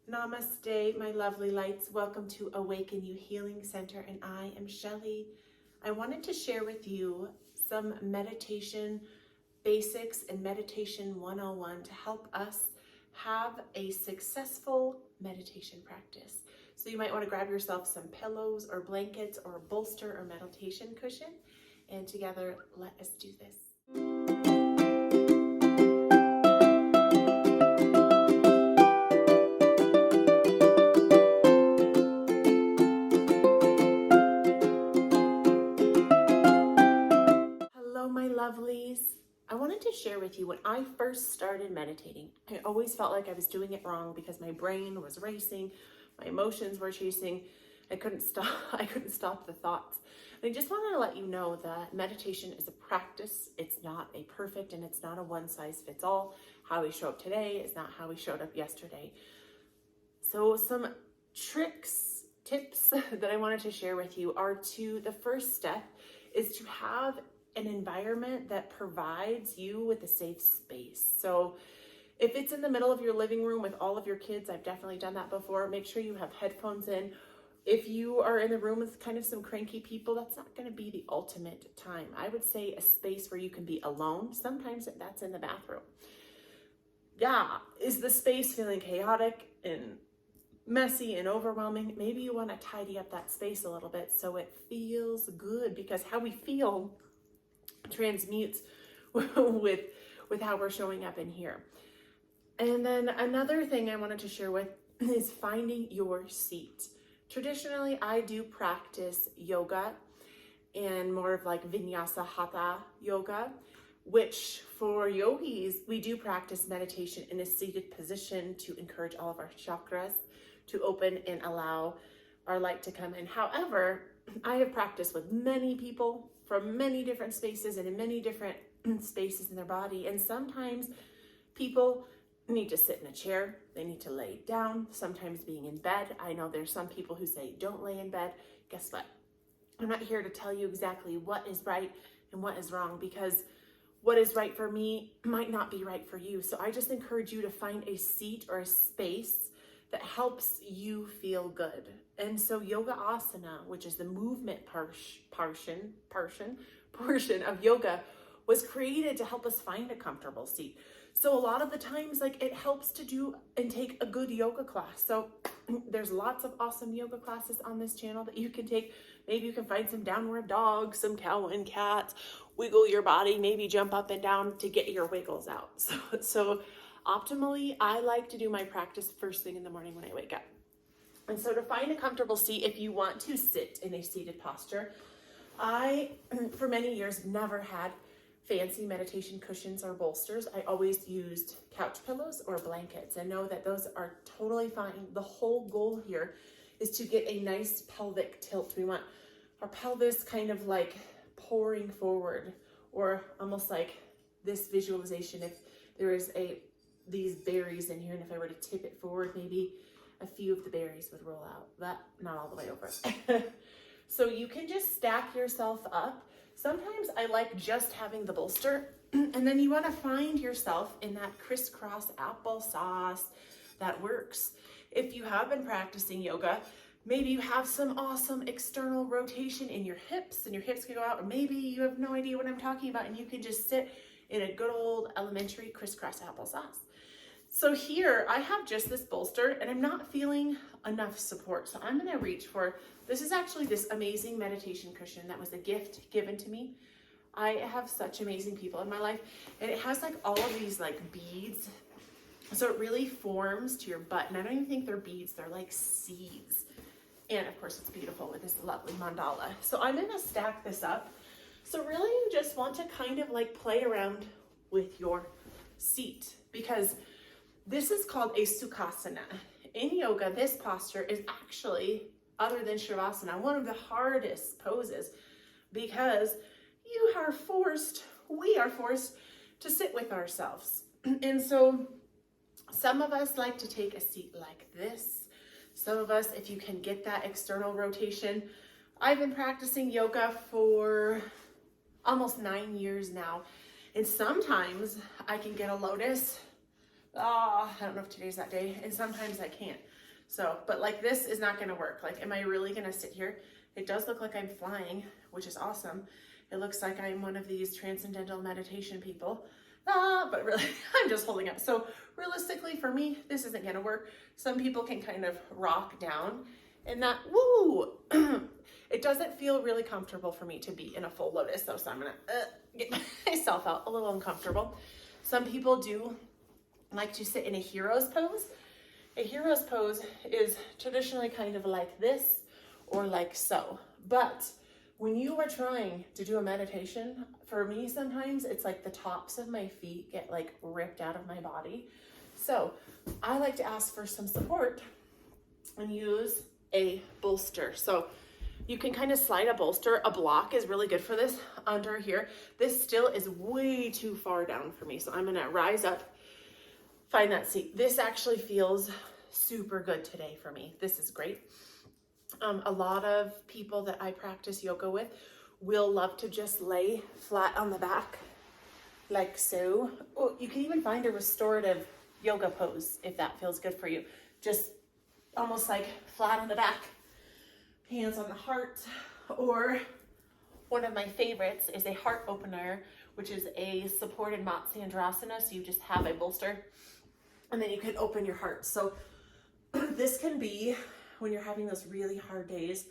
Namaste, my lovely lights. Welcome to Awaken You Healing Center, and I am Shelly. I wanted to share with you some meditation basics and meditation 101 to help us have a successful meditation practice. So you might want to grab yourself some pillows or blankets or a bolster or meditation cushion, and together let us do this. Lovelies, I wanted to share with you when I first started meditating, I always felt like I was doing it wrong because my brain was racing, my emotions were chasing, I couldn't stop the thoughts. And I just wanted to let you know that meditation is a practice. It's not a perfect and it's not a one size fits all. How we show up today is not how we showed up yesterday. So some tricks, tips that I wanted to share with you are the first step is to have an environment that provides you with a safe space. So if it's in the middle of your living room with all of your kids, I've definitely done that before. Make sure you have headphones in. If you are in the room with kind of some cranky people, that's not going to be the ultimate time. I would say a space where you can be alone. Sometimes that's in the bathroom. Yeah, is the space feeling chaotic and messy and overwhelming? Maybe you want to tidy up that space a little bit so it feels good, because how we feel transmutes with how we're showing up in here. And then another thing I wanted to share with is finding your seat. Traditionally, I do practice yoga and more of like vinyasa hatha yoga, which for yogis, we do practice meditation in a seated position to encourage all of our chakras to open and allow our light to come in. However, I have practiced with many people from many different spaces and in many different spaces in their body. And sometimes people need to sit in a chair. They need to lay down, sometimes being in bed. I know there's some people who say, don't lay in bed. Guess what? I'm not here to tell you exactly what is right and what is wrong, because what is right for me might not be right for you. So I just encourage you to find a seat or a space that helps you feel good. And so yoga asana, which is the movement portion of yoga, was created to help us find a comfortable seat. So a lot of the times, like, it helps to do and take a good yoga class. So there's lots of awesome yoga classes on this channel that you can take. Maybe you can find some downward dog, some cow and cats, wiggle your body, maybe jump up and down to get your wiggles out. So optimally, I like to do my practice first thing in the morning when I wake up. And so to find a comfortable seat, if you want to sit in a seated posture, I, for many years, never had fancy meditation cushions or bolsters. I always used couch pillows or blankets, and know that those are totally fine. The whole goal here is to get a nice pelvic tilt. We want our pelvis kind of like pouring forward, or almost like this visualization. If there is these berries in here, and if I were to tip it forward, maybe a few of the berries would roll out, but not all the way over. So you can just stack yourself up. Sometimes I like just having the bolster, and then you want to find yourself in that crisscross applesauce that works. If you have been practicing yoga, maybe you have some awesome external rotation in your hips, and your hips can go out, or maybe you have no idea what I'm talking about, and you can just sit in a good old elementary crisscross applesauce. So here I have just this bolster, and I'm not feeling enough support. So I'm going to reach for, this is actually this amazing meditation cushion that was a gift given to me. I have such amazing people in my life, and it has like all of these like beads. So it really forms to your butt, and I don't even think they're beads, they're like seeds. And of course it's beautiful with this lovely mandala. So I'm going to stack this up. So really you just want to kind of like play around with your seat, because this is called a sukhasana. In yoga, this posture is actually, other than shavasana, one of the hardest poses, because we are forced to sit with ourselves. And so some of us like to take a seat like this. Some of us, if you can get that external rotation. I've been practicing yoga for almost 9 years now, and sometimes I can get a lotus, I don't know if today's that day, and sometimes I can't. So, but like this is not gonna work. Like, am I really gonna sit here? It does look like I'm flying, which is awesome. It looks like I'm one of these transcendental meditation people. But really, I'm just holding up. So realistically for me, this isn't gonna work. Some people can kind of rock down and that, woo! It doesn't feel really comfortable for me to be in a full lotus though, so I'm gonna get myself out a little uncomfortable. Some people do like to sit in a hero's pose. A hero's pose is traditionally kind of like this or like so. But when you are trying to do a meditation, for me sometimes it's like the tops of my feet get like ripped out of my body. So I like to ask for some support and use a bolster. So you can kind of slide a bolster. A block is really good for this under here. This still is way too far down for me. So I'm gonna rise up, find that seat. This actually feels super good today for me. This is great. A lot of people that I practice yoga with will love to just lay flat on the back, like so. Oh, you can even find a restorative yoga pose if that feels good for you. Just almost like flat on the back, hands on the heart, or one of my favorites is a heart opener, which is a supported Matsyendrasana. So you just have a bolster and then you can open your heart. So this can be when you're having those really hard days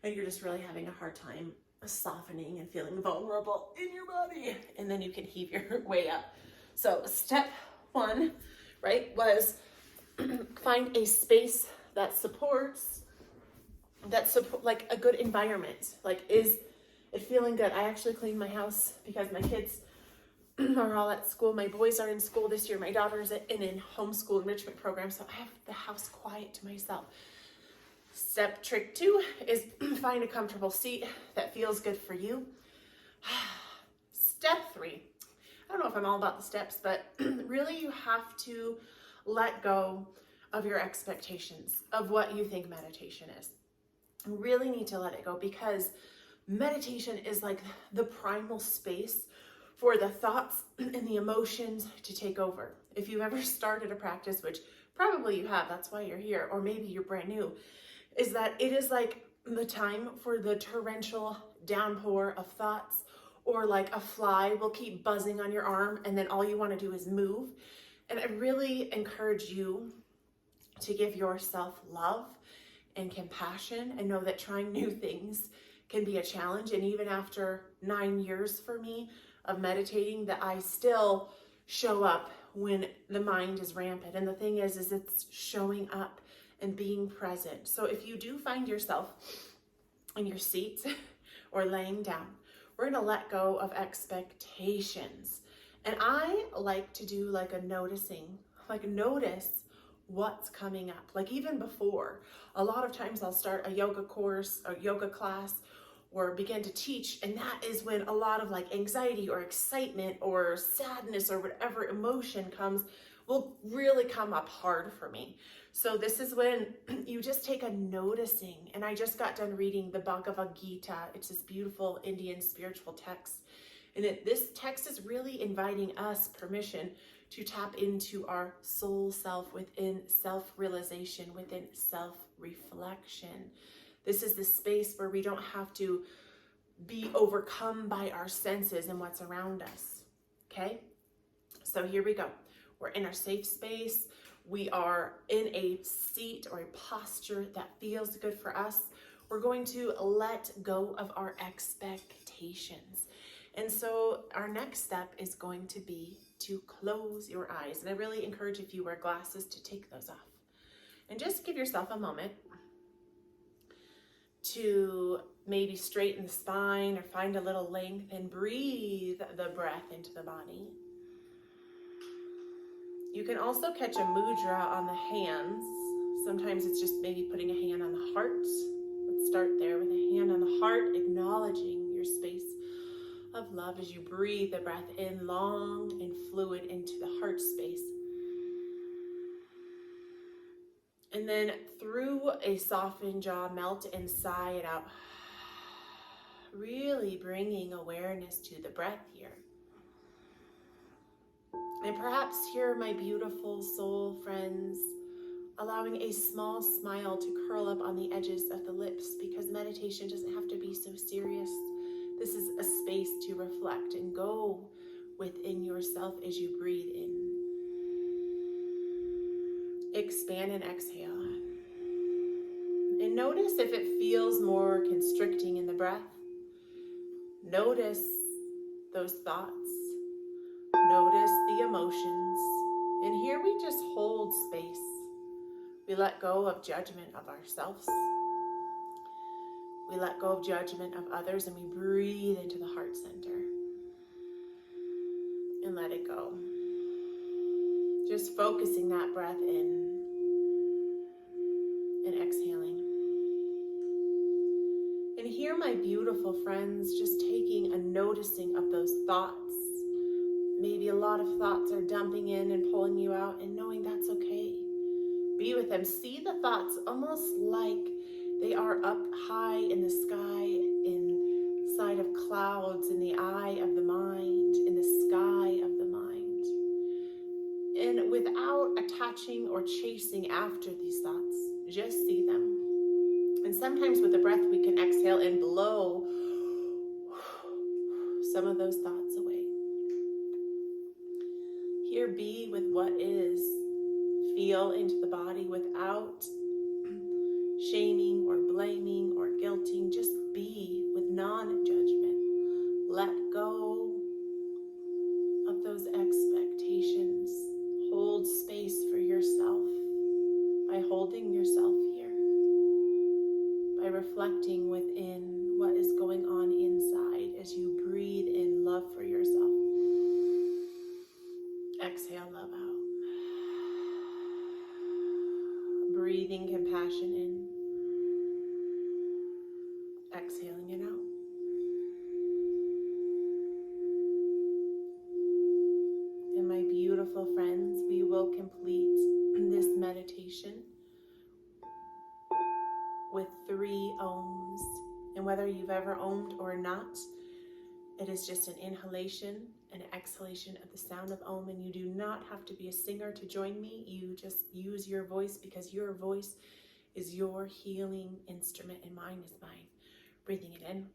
and you're just really having a hard time softening and feeling vulnerable in your body, and then you can heave your way up. So step one, right, was find a space that supports, like a good environment. Like, is it feeling good? I actually cleaned my house because my kids are all at school. My boys are in school this year. My daughter's in a homeschool enrichment program, so I have the house quiet to myself. Step trick 2 is find a comfortable seat that feels good for you. Step 3, I don't know if I'm all about the steps, but really you have to let go of your expectations of what you think meditation is. You really need to let it go, because meditation is like the primal space for the thoughts and the emotions to take over. If you've ever started a practice, which probably you have, that's why you're here, or maybe you're brand new, is that it is like the time for the torrential downpour of thoughts, or like a fly will keep buzzing on your arm and then all you want to do is move. And I really encourage you to give yourself love and compassion, and know that trying new things can be a challenge. And even after 9 years for me of meditating, that I still show up when the mind is rampant. And the thing is it's showing up and being present. So if you do find yourself in your seat or laying down, we're gonna let go of expectations. And I like to do like a noticing, like notice what's coming up. Like even before, a lot of times I'll start a yoga course or yoga class or begin to teach, and that is when a lot of like anxiety or excitement or sadness or whatever emotion comes will really come up hard for me. So this is when you just take a noticing. And I just got done reading the Bhagavad Gita. It's this beautiful Indian spiritual text. And this text is really inviting us permission to tap into our soul self within self-realization, within self-reflection. This is the space where we don't have to be overcome by our senses and what's around us, okay? So here we go. We're in our safe space. We are in a seat or a posture that feels good for us. We're going to let go of our expectations. And so our next step is going to be to close your eyes. And I really encourage, if you wear glasses, to take those off. And just give yourself a moment to maybe straighten the spine or find a little length, and breathe the breath into the body. You can also catch a mudra on the hands. Sometimes it's just maybe putting a hand on the heart. Let's start there with a hand on the heart, acknowledging your space of love as you breathe the breath in long and fluid into the heart space. And then through a softened jaw, melt and sigh it out. Really bringing awareness to the breath here. And perhaps here, my beautiful soul friends, allowing a small smile to curl up on the edges of the lips, because meditation doesn't have to be so serious. This is a space to reflect and go within yourself as you breathe in. Expand and exhale. And notice if it feels more constricting in the breath. Notice those thoughts. Notice the emotions. And here we just hold space. We let go of judgment of ourselves. We let go of judgment of others, and we breathe into the heart center and let it go. Just focusing that breath in and exhaling. And here, my beautiful friends, just taking a noticing of those thoughts. Maybe a lot of thoughts are dumping in and pulling you out, and knowing that's okay. Be with them. See the thoughts almost like they are up high in the sky, inside of clouds, in the eye of the mind, in the sky of the mind. And without attaching or chasing after these thoughts, just see them. And sometimes with the breath, we can exhale and blow some of those thoughts away. Here, be with what is. Feel into the body without shaming or blaming or guilting. Just be with non-judgment. Let go of those expectations. Hold space for yourself by holding yourself here, by reflecting within what is going on inside as you breathe in love for yourself. Exhale love out. Breathing compassion in. Exhaling it out. And my beautiful friends, we will complete this meditation with 3 ohms. And whether you've ever ohmed or not, it is just an inhalation and an exhalation of the sound of Om, and you do not have to be a singer to join me. You just use your voice, because your voice is your healing instrument, and mine is mine. Breathing it in.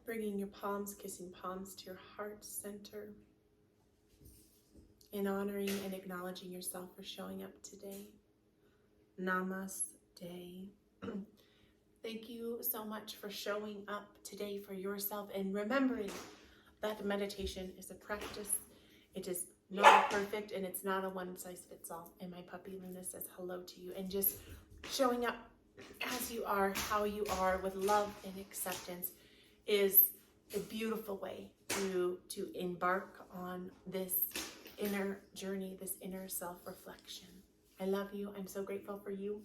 Bringing your palms, kissing palms to your heart center, and honoring and acknowledging yourself for showing up today. Namaste. Thank you so much for showing up today for yourself, and remembering that meditation is a practice. It is not perfect, and it's not a one-size-fits-all. And my puppy Luna says hello to you, and just showing up as you are, how you are, with love and acceptance is a beautiful way to embark on this inner journey, this inner self-reflection. I love you. I'm so grateful for you.